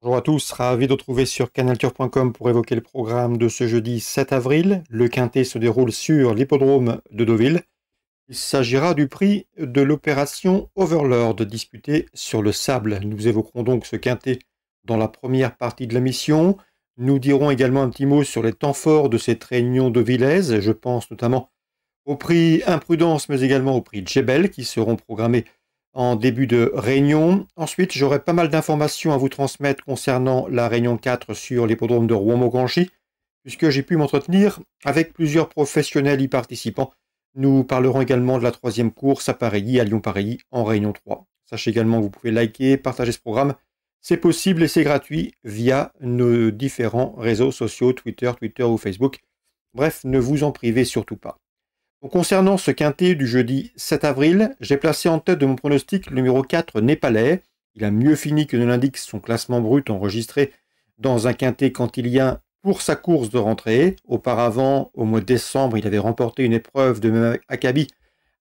Bonjour à tous, ravi de vous retrouver sur canalturf.com pour évoquer le programme de ce jeudi 7 avril. Le quintet se déroule sur l'hippodrome de Deauville. Il s'agira du prix de l'opération Overlord disputée sur le sable. Nous évoquerons donc ce quintet dans la première partie de l'émission. Nous dirons également un petit mot sur les temps forts de cette réunion deauvillaise. Je pense notamment au prix Imprudence, mais également au prix Djebel qui seront programmés en début de réunion. Ensuite, j'aurai pas mal d'informations à vous transmettre concernant la réunion 4 sur l'hippodrome de Rouen-Morgangy, puisque j'ai pu m'entretenir avec plusieurs professionnels y participant. Nous parlerons également de la troisième course à Parilly, à Lyon-Parilly, en réunion 3. Sachez également que vous pouvez liker, partager ce programme. C'est possible et c'est gratuit via nos différents réseaux sociaux, Twitter ou Facebook. Bref, ne vous en privez surtout pas. Donc, concernant ce quintet du jeudi 7 avril, j'ai placé en tête de mon pronostic le numéro 4 Népalais. Il a mieux fini que ne l'indique son classement brut enregistré dans un quintet cantilien pour sa course de rentrée. Auparavant, au mois de décembre, il avait remporté une épreuve de Maccabi,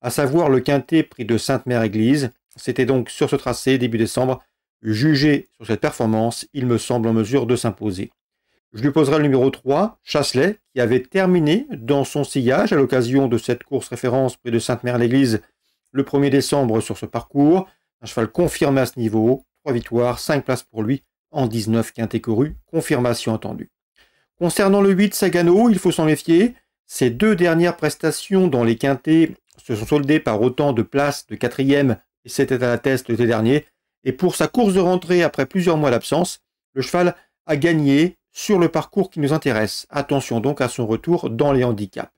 à savoir le quintet prix de Sainte-Mère-Église. C'était donc sur ce tracé, début décembre. Jugé sur cette performance, il me semble en mesure de s'imposer. Je lui poserai le numéro 3, Chasselet, qui avait terminé dans son sillage à l'occasion de cette course référence près de Sainte-Mère-l'Église le 1er décembre sur ce parcours. Un cheval confirmé à ce niveau, 3 victoires, 5 places pour lui en 19 quintés courus, confirmation attendue. Concernant le 8, Sagano, il faut s'en méfier. Ses deux dernières prestations dans les quintés se sont soldées par autant de places de 4e, et c'était à la test l'été dernier. Et pour sa course de rentrée après plusieurs mois d'absence, le cheval a gagné sur le parcours qui nous intéresse. Attention donc à son retour dans les handicaps.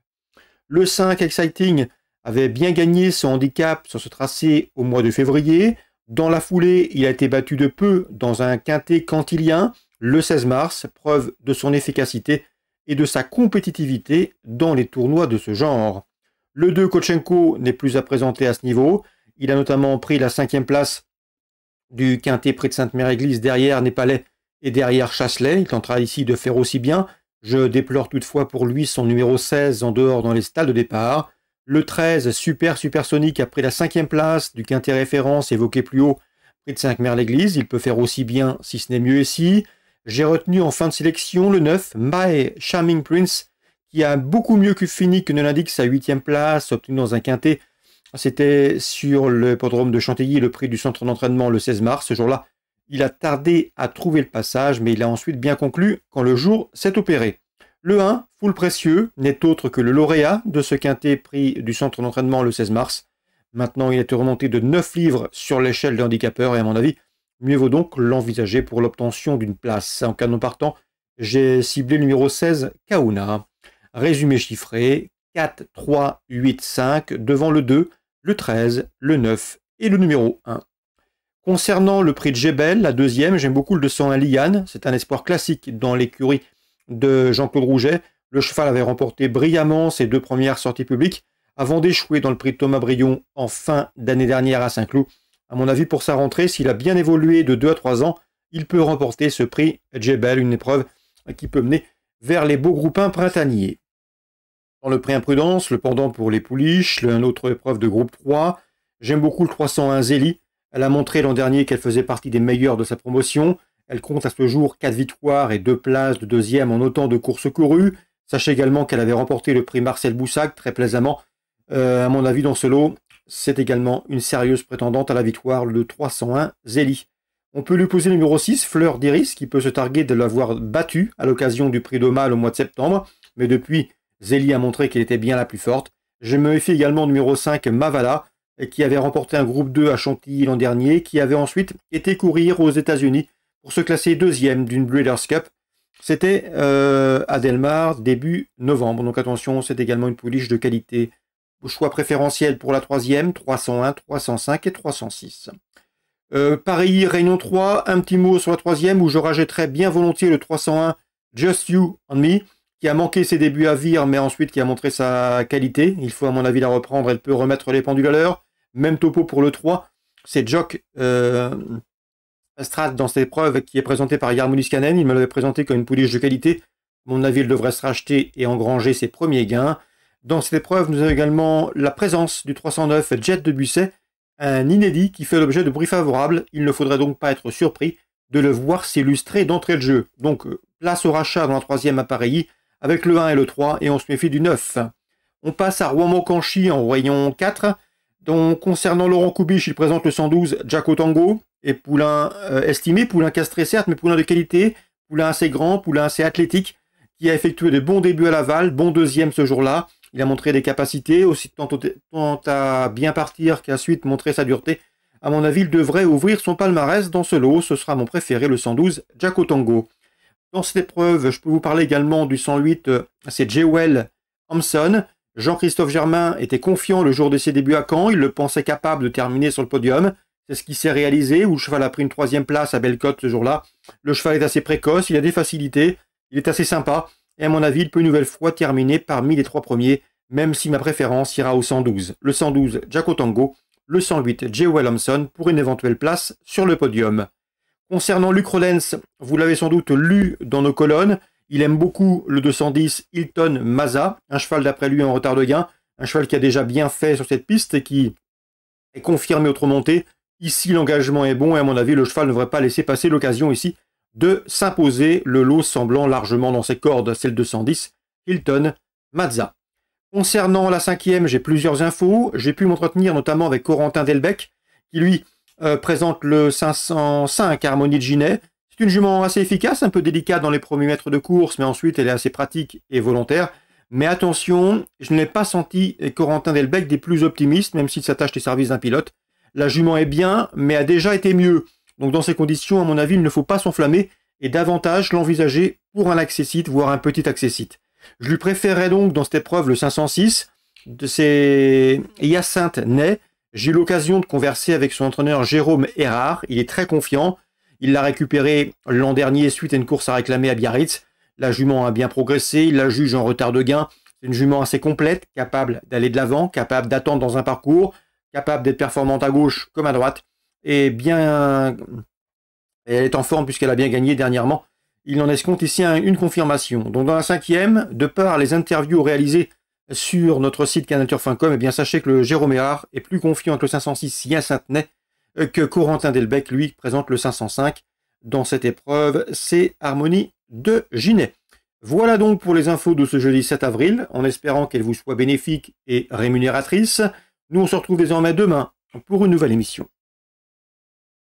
Le 5, Exciting, avait bien gagné son handicap sur ce tracé au mois de février. Dans la foulée, il a été battu de peu dans un quintet cantilien le 16 mars, preuve de son efficacité et de sa compétitivité dans les tournois de ce genre. Le 2, Kotchenko, n'est plus à présenter à ce niveau. Il a notamment pris la 5e place du quintet près de Sainte-Mère-Église derrière Népalais et derrière Chasselet. Il tentera ici de faire aussi bien. Je déplore toutefois pour lui son numéro 16 en dehors dans les stalles de départ. Le 13, Supersonique, a pris la 5e place du quintet référence évoqué plus haut, près de Sainte-Mère-l'Église. Il peut faire aussi bien, si ce n'est mieux ici. J'ai retenu en fin de sélection le 9, My Charming Prince, qui a beaucoup mieux fini que ne l'indique sa 8e place, obtenue dans un quintet. C'était sur le hippodrome de Chantilly, le prix du centre d'entraînement le 16 mars. Ce jour-là, il a tardé à trouver le passage, mais il a ensuite bien conclu quand le jour s'est opéré. Le 1, Full Précieux, n'est autre que le lauréat de ce quintet prix du centre d'entraînement le 16 mars. Maintenant, il est remonté de 9 livres sur l'échelle des handicapeurs et à mon avis, mieux vaut donc l'envisager pour l'obtention d'une place. En cas non partant, j'ai ciblé le numéro 16, Kauna. Résumé chiffré, 4, 3, 8, 5, devant le 2, le 13, le 9 et le numéro 1. Concernant le prix de Djebel, la deuxième, j'aime beaucoup le 201 Liane. C'est un espoir classique dans l'écurie de Jean-Claude Rouget. Le cheval avait remporté brillamment ses 2 premières sorties publiques avant d'échouer dans le prix de Thomas Brion en fin d'année dernière à Saint-Cloud. À mon avis, pour sa rentrée, s'il a bien évolué de 2 à 3 ans, il peut remporter ce prix Djebel, une épreuve qui peut mener vers les beaux groupins printaniers. Dans le prix Imprudence, le pendant pour les pouliches, une autre épreuve de groupe 3, j'aime beaucoup le 301 Zélie. Elle a montré l'an dernier qu'elle faisait partie des meilleures de sa promotion. Elle compte à ce jour 4 victoires et 2 places de 2e en autant de courses courues. Sachez également qu'elle avait remporté le prix Marcel Boussac très plaisamment. À mon avis, dans ce lot, c'est également une sérieuse prétendante à la victoire, le 301 Zélie. On peut lui poser le numéro 6, Fleur d'Iris, qui peut se targuer de l'avoir battue à l'occasion du prix d'Aumale au mois de septembre. Mais depuis, Zélie a montré qu'elle était bien la plus forte. Je me méfie également au numéro 5, Mavala, qui avait remporté un groupe 2 à Chantilly l'an dernier, qui avait ensuite été courir aux États-Unis pour se classer 2e d'une Breeders' Cup. C'était à Delmar début novembre. Donc attention, c'est également une pouliche de qualité. Choix préférentiel pour la 3e, 301, 305 et 306. Paris, Réunion 3, un petit mot sur la 3e où je rajouterais bien volontiers le 301 Just You and Me, qui a manqué ses débuts à Vire, mais ensuite qui a montré sa qualité. Il faut à mon avis la reprendre, elle peut remettre les pendules à l'heure. Même topo pour le 3, c'est Jock Strat dans cette épreuve qui est présentée par Yarmoulis Kanen. Il me l'avait présenté comme une pouliche de qualité. À mon avis, il devrait se racheter et engranger ses premiers gains. Dans cette épreuve, nous avons également la présence du 309 Jet de Busset, un inédit qui fait l'objet de bruits favorables. Il ne faudrait donc pas être surpris de le voir s'illustrer d'entrée de jeu. Donc, place au rachat dans la troisième appareil avec le 1 et le 3, et on se méfie du 9. On passe à Rouen-Mokanchi en rayon 4. Donc, concernant Laurent Kubisch, il présente le 112 Jaco Tango, et poulain estimé, poulain castré certes, mais poulain de qualité, poulain assez grand, poulain assez athlétique, qui a effectué de bons débuts à Laval, bon deuxième ce jour-là. Il a montré des capacités, aussi tant à bien partir qu'à suite montrer sa dureté. À mon avis, il devrait ouvrir son palmarès dans ce lot. Ce sera mon préféré, le 112 Jaco Tango. Dans cette épreuve, je peux vous parler également du 108, c'est Jewel Hampson. Jean-Christophe Germain était confiant le jour de ses débuts à Caen. Il le pensait capable de terminer sur le podium. C'est ce qui s'est réalisé, où le cheval a pris une troisième place à Bellecote ce jour-là. Le cheval est assez précoce, il a des facilités, il est assez sympa. Et à mon avis, il peut une nouvelle fois terminer parmi les 3 premiers, même si ma préférence ira au 112. Le 112 Jaco Tango, le 108 Jewel Hampson pour une éventuelle place sur le podium. Concernant Luc Rollens, vous l'avez sans doute lu dans nos colonnes, il aime beaucoup le 210 Hilton Maza, un cheval d'après lui en retard de gain, un cheval qui a déjà bien fait sur cette piste et qui est confirmé autre montée. Ici, l'engagement est bon et à mon avis, le cheval ne devrait pas laisser passer l'occasion ici de s'imposer, le lot semblant largement dans ses cordes, c'est le 210 Hilton Maza. Concernant la 5e, j'ai plusieurs infos. J'ai pu m'entretenir notamment avec Corentin Delbecq, qui lui présente le 505 Harmonie de Ginet. C'est une jument assez efficace, un peu délicate dans les premiers mètres de course, mais ensuite elle est assez pratique et volontaire. Mais attention, je n'ai pas senti Corentin Delbecq des plus optimistes, même s'il s'attache les services d'un pilote. La jument est bien, mais a déjà été mieux. Donc dans ces conditions, à mon avis, il ne faut pas s'enflammer et davantage l'envisager pour un accessite, voire un petit accessite. Je lui préférerais donc dans cette épreuve le 506, c'est Hyacinthe Ney. J'ai eu l'occasion de converser avec son entraîneur Jérôme Erard, il est très confiant. Il l'a récupéré l'an dernier suite à une course à réclamer à Biarritz. La jument a bien progressé, il la juge en retard de gain. C'est une jument assez complète, capable d'aller de l'avant, capable d'attendre dans un parcours, capable d'être performante à gauche comme à droite. Et bien, elle est en forme puisqu'elle a bien gagné dernièrement. Il en escompte ici une confirmation. Donc dans la 5e, de par les interviews réalisées sur notre site canalturf.com, eh bien sachez que le Jérôme Erard est plus confiant avec le 506 Hyacinthe Ney que Corentin Delbecq, lui, présente le 505. Dans cette épreuve, c'est Harmonie de Ginet. Voilà donc pour les infos de ce jeudi 7 avril, en espérant qu'elles vous soient bénéfiques et rémunératrices. Nous, on se retrouve désormais demain pour une nouvelle émission.